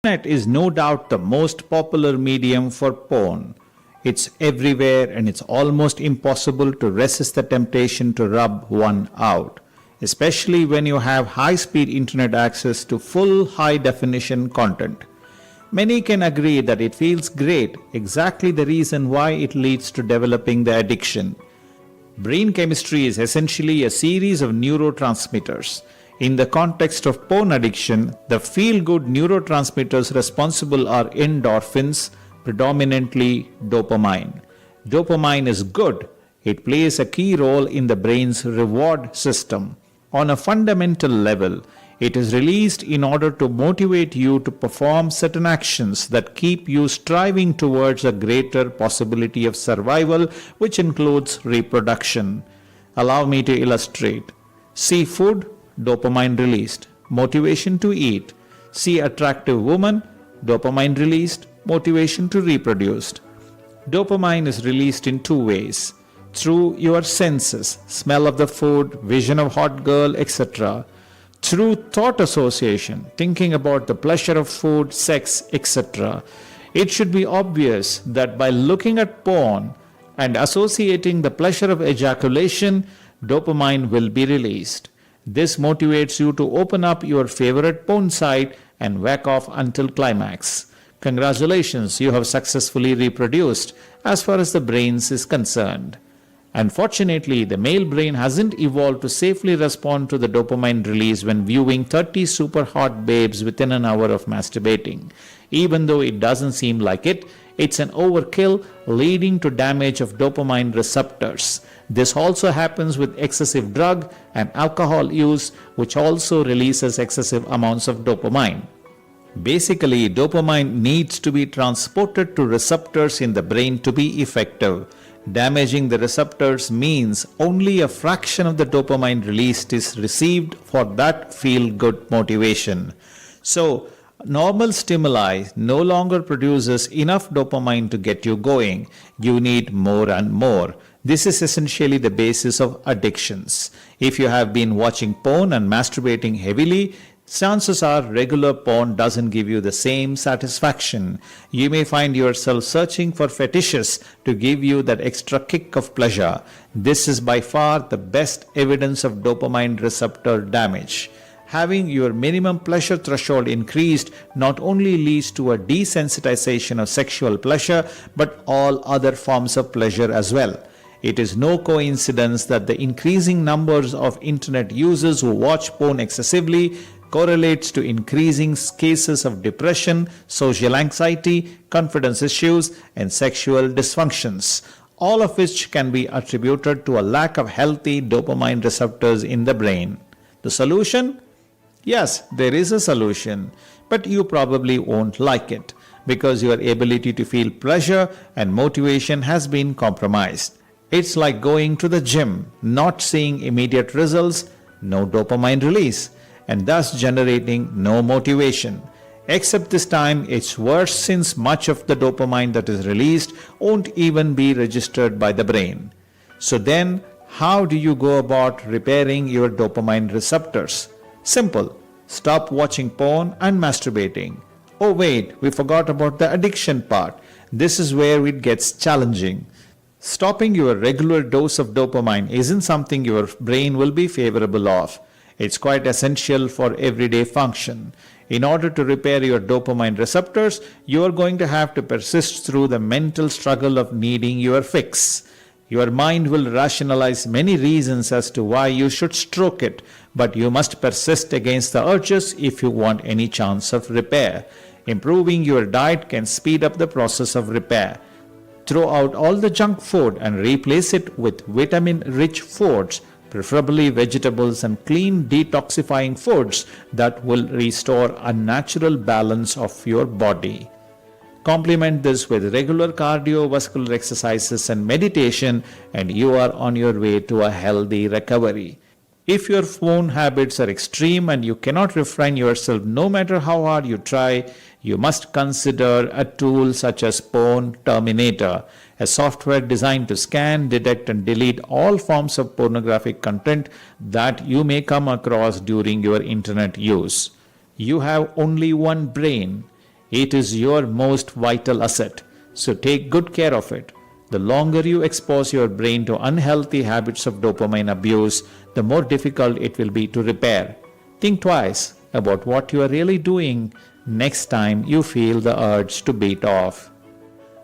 Internet is no doubt the most popular medium for porn. It's everywhere and it's almost impossible to resist the temptation to rub one out, especially when you have high-speed internet access to full high-definition content. Many can agree that it feels great, exactly the reason why it leads to developing the addiction. Brain chemistry is essentially a series of neurotransmitters. In the context of porn addiction, the feel-good neurotransmitters responsible are endorphins, predominantly dopamine. Dopamine is good. It plays a key role in the brain's reward system. On a fundamental level, it is released in order to motivate you to perform certain actions that keep you striving towards a greater possibility of survival, which includes reproduction. Allow me to illustrate. See food, dopamine released. Motivation to eat. See attractive woman, dopamine released. Motivation to reproduce. Dopamine is released in two ways. Through your senses, smell of the food, vision of hot girl, etc. Through thought association, thinking about the pleasure of food, sex, etc. It should be obvious that by looking at porn and associating the pleasure of ejaculation, dopamine will be released. This motivates you to open up your favorite porn site and whack off until climax. Congratulations, you have successfully reproduced as far as the brains is concerned. Unfortunately, the male brain hasn't evolved to safely respond to the dopamine release when viewing 30 super hot babes within an hour of masturbating. Even though it doesn't seem like it, it's an overkill leading to damage of dopamine receptors. This also happens with excessive drug and alcohol use, which also releases excessive amounts of dopamine. Basically, dopamine needs to be transported to receptors in the brain to be effective. Damaging the receptors means only a fraction of the dopamine released is received for that feel-good motivation. So, normal stimuli no longer produces enough dopamine to get you going. You need more and more. This is essentially the basis of addictions. If you have been watching porn and masturbating heavily, chances are regular porn doesn't give you the same satisfaction. You may find yourself searching for fetishes to give you that extra kick of pleasure. This is by far the best evidence of dopamine receptor damage. Having your minimum pleasure threshold increased not only leads to a desensitization of sexual pleasure, but all other forms of pleasure as well. It is no coincidence that the increasing numbers of internet users who watch porn excessively correlates to increasing cases of depression, social anxiety, confidence issues, and sexual dysfunctions, all of which can be attributed to a lack of healthy dopamine receptors in the brain. The solution? Yes, there is a solution, but you probably won't like it because your ability to feel pleasure and motivation has been compromised. It's like going to the gym, not seeing immediate results, no dopamine release, and thus generating no motivation. Except this time it's worse since much of the dopamine that is released won't even be registered by the brain. So then, how do you go about repairing your dopamine receptors? Simple. Stop watching porn and masturbating. Oh wait, we forgot about the addiction part. This is where it gets challenging. Stopping your regular dose of dopamine isn't something your brain will be favorable of. It's quite essential for everyday function. In order to repair your dopamine receptors, you are going to have to persist through the mental struggle of needing your fix. Your mind will rationalize many reasons as to why you should stroke it, but you must persist against the urges if you want any chance of repair. Improving your diet can speed up the process of repair. Throw out all the junk food and replace it with vitamin-rich foods, preferably vegetables and clean detoxifying foods that will restore a natural balance of your body. Complement this with regular cardiovascular exercises and meditation, and you are on your way to a healthy recovery. If your phone habits are extreme and you cannot refrain yourself no matter how hard you try, you must consider a tool such as Porn Terminator, a software designed to scan, detect, and delete all forms of pornographic content that you may come across during your internet use. You have only one brain. It is your most vital asset, so take good care of it. The longer you expose your brain to unhealthy habits of dopamine abuse, the more difficult it will be to repair. Think twice about what you are really doing next time you feel the urge to beat off.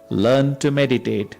Learn to meditate.